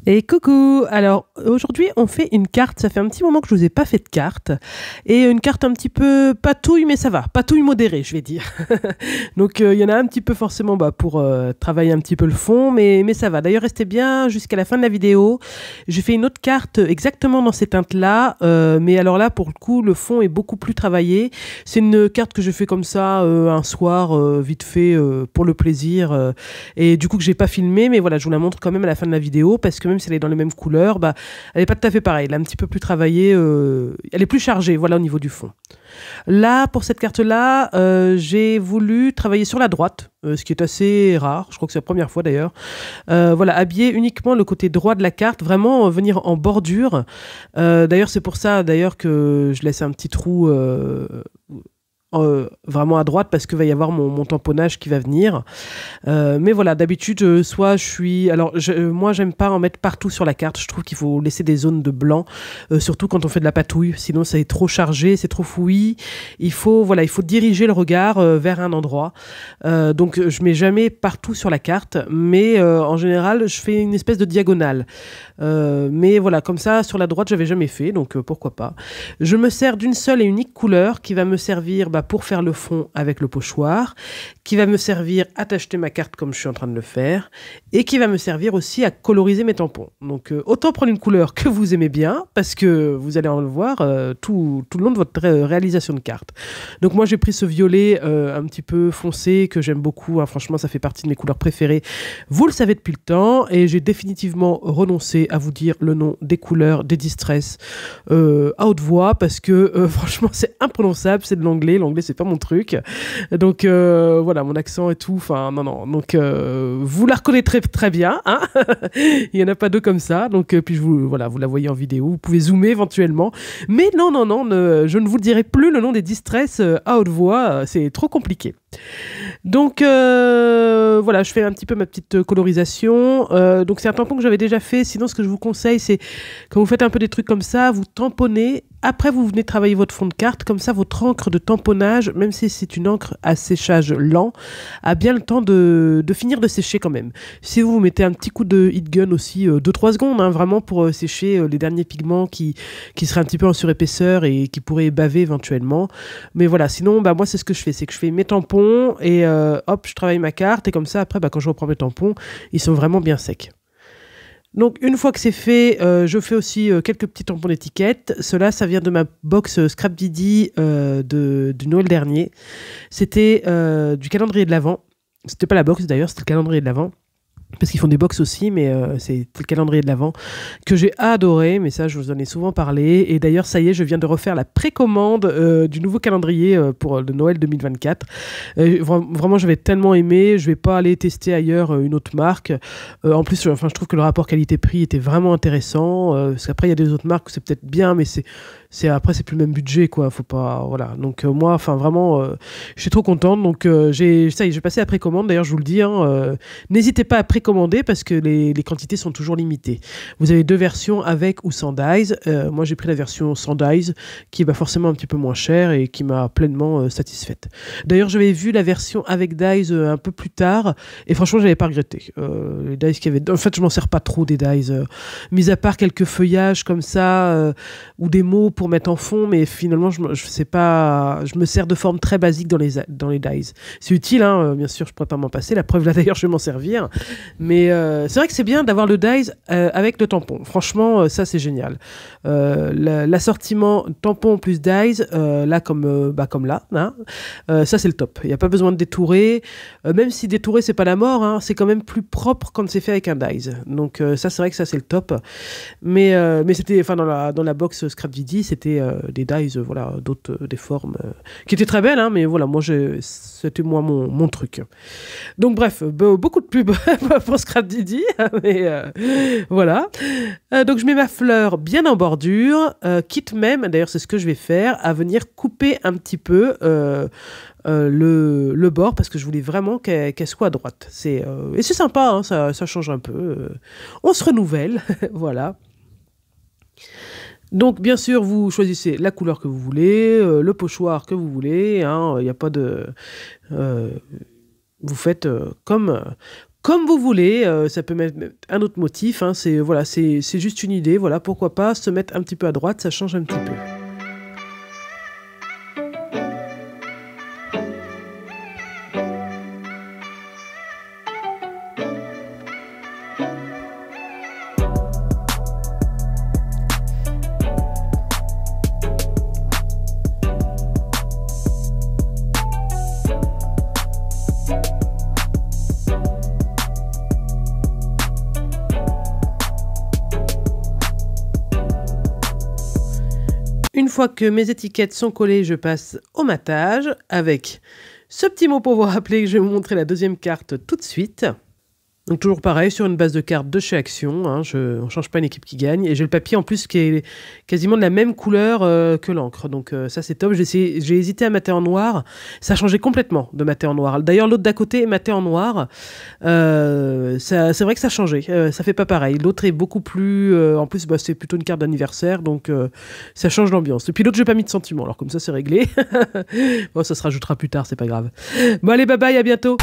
Et coucou! Alors aujourd'hui on fait une carte, ça fait un petit moment que je vous ai pas fait de carte, et une carte un petit peu patouille, mais ça va, patouille modérée je vais dire. Donc il y en a un petit peu forcément pour travailler un petit peu le fond, mais ça va. D'ailleurs restez bien jusqu'à la fin de la vidéo. J'ai fait une autre carte exactement dans ces teintes-là, mais alors là pour le coup le fond est beaucoup plus travaillé. C'est une carte que je fais comme ça un soir, vite fait, pour le plaisir, et du coup que j'ai pas filmé, mais voilà je vous la montre quand même à la fin de la vidéo, parce que même si elle est dans les mêmes couleurs, elle n'est pas tout à fait pareille. Elle est un petit peu plus travaillée, elle est plus chargée, voilà, au niveau du fond. Là, pour cette carte-là, j'ai voulu travailler sur la droite, ce qui est assez rare, je crois que c'est la première fois d'ailleurs. Voilà, habiller uniquement le côté droit de la carte, vraiment venir en bordure. D'ailleurs, c'est pour ça d'ailleurs que je laisse un petit trou vraiment à droite, parce qu'il va y avoir mon tamponnage qui va venir. Mais voilà, d'habitude, soit je suis... Alors, moi, j'aime pas en mettre partout sur la carte. Je trouve qu'il faut laisser des zones de blanc, surtout quand on fait de la patouille. Sinon, ça est trop chargé, c'est trop fouillis. Il faut diriger le regard vers un endroit. Donc, je mets jamais partout sur la carte, mais en général, je fais une espèce de diagonale. Mais voilà, comme ça, sur la droite, j'avais jamais fait, donc pourquoi pas. Je me sers d'une seule et unique couleur qui va me servir pour faire le fond avec le pochoir, qui va me servir à tacheter ma carte comme je suis en train de le faire, et qui va me servir aussi à coloriser mes tampons. Donc autant prendre une couleur que vous aimez bien, parce que vous allez en le voir tout le long de votre réalisation de carte. Donc moi j'ai pris ce violet un petit peu foncé que j'aime beaucoup, hein. Franchement ça fait partie de mes couleurs préférées, vous le savez depuis le temps, et j'ai définitivement renoncé à vous dire le nom des couleurs des Distress à haute voix, parce que franchement c'est imprononçable, c'est de l'anglais c'est pas mon truc, donc voilà, mon accent et tout, enfin non, donc vous la reconnaîtrez très bien, hein. Il y en a pas deux comme ça, donc puis vous la voyez en vidéo, vous pouvez zoomer éventuellement, mais non, je ne vous dirai plus le nom des Distress à haute voix, c'est trop compliqué. Donc voilà, je fais un petit peu ma petite colorisation. Donc c'est un tampon que j'avais déjà fait. Sinon, ce que je vous conseille, c'est quand vous faites un peu des trucs comme ça, vous tamponnez. Après, vous venez travailler votre fond de carte. Comme ça, votre encre de tamponnage, même si c'est une encre à séchage lent, a bien le temps de finir de sécher quand même. Si vous mettez un petit coup de heat gun aussi, 2-3 secondes, hein, vraiment pour sécher les derniers pigments qui seraient un petit peu en surépaisseur et qui pourraient baver éventuellement. Mais voilà, sinon, moi, c'est ce que je fais. C'est que je fais mes tampons et hop, je travaille ma carte. Et comme ça, après, quand je reprends mes tampons, ils sont vraiment bien secs. Donc une fois que c'est fait, je fais aussi quelques petits tampons d'étiquette. Cela, ça vient de ma box Scrap Didi du Noël dernier. C'était du calendrier de l'Avent. C'était pas la box d'ailleurs, c'était le calendrier de l'Avent. Parce qu'ils font des box aussi, mais c'est le calendrier de l'Avent que j'ai adoré, mais ça je vous en ai souvent parlé, et d'ailleurs ça y est, je viens de refaire la précommande du nouveau calendrier pour le Noël 2024. Vraiment j'avais tellement aimé, je vais pas aller tester ailleurs une autre marque. En plus je trouve que le rapport qualité-prix était vraiment intéressant, parce qu'après il y a des autres marques où c'est peut-être bien, mais après c'est plus le même budget, quoi, faut pas, voilà. Donc moi vraiment je suis trop contente, donc j'ai passé la précommande. D'ailleurs je vous le dis, hein, n'hésitez pas à précommander, parce que les quantités sont toujours limitées. Vous avez deux versions, avec ou sans dies. Moi j'ai pris la version sans dies, qui est forcément un petit peu moins chère et qui m'a pleinement satisfaite. D'ailleurs j'avais vu la version avec dies un peu plus tard, et franchement j'avais pas regretté. Les dies qu'il y avait, en fait je m'en sers pas trop des dies, mis à part quelques feuillages comme ça, ou des mots pour mettre en fond, mais finalement je me sers de forme très basique dans les dies. C'est utile, hein, bien sûr, je pourrais pas m'en passer, la preuve là d'ailleurs je vais m'en servir, mais c'est vrai que c'est bien d'avoir le dies avec le tampon. Franchement ça c'est génial. L'assortiment tampon plus dies, là comme là, hein, ça c'est le top. Il n'y a pas besoin de détourer, même si détourer c'est pas la mort, hein, c'est quand même plus propre quand c'est fait avec un dies. Donc ça c'est vrai que ça c'est le top, mais c'était, dans la box Scrap Didi, c'était des dies, voilà, d'autres, des formes qui étaient très belles, hein, mais voilà, moi c'était mon truc. Donc bref, beaucoup de pubs pour Scrap Didi, mais voilà. Donc je mets ma fleur bien en bordure, quitte même, d'ailleurs c'est ce que je vais faire, à venir couper un petit peu le bord, parce que je voulais vraiment qu'elle soit à droite. Et c'est sympa, hein, ça change un peu. On se renouvelle, voilà. Donc bien sûr vous choisissez la couleur que vous voulez, le pochoir que vous voulez, hein, il n'y a pas de... vous faites comme comme vous voulez, ça peut mettre un autre motif, hein, c'est voilà, c'est juste une idée, voilà, pourquoi pas se mettre un petit peu à droite, ça change un petit peu. Une fois que mes étiquettes sont collées, je passe au matage avec ce petit mot pour vous rappeler que je vais vous montrer la deuxième carte tout de suite. Donc toujours pareil, sur une base de cartes de chez Action, hein, on ne change pas une équipe qui gagne. Et j'ai le papier en plus qui est quasiment de la même couleur que l'encre. Donc ça c'est top, j'ai hésité à mater en noir, ça a changé complètement de mater en noir. D'ailleurs l'autre d'à côté est maté en noir, c'est vrai que ça a changé, ça fait pas pareil. L'autre est beaucoup plus, en plus bah, c'est plutôt une carte d'anniversaire, donc ça change l'ambiance. Et puis l'autre j'ai pas mis de sentiment, alors comme ça c'est réglé. Bon ça se rajoutera plus tard, c'est pas grave. Bon allez bye bye, à bientôt.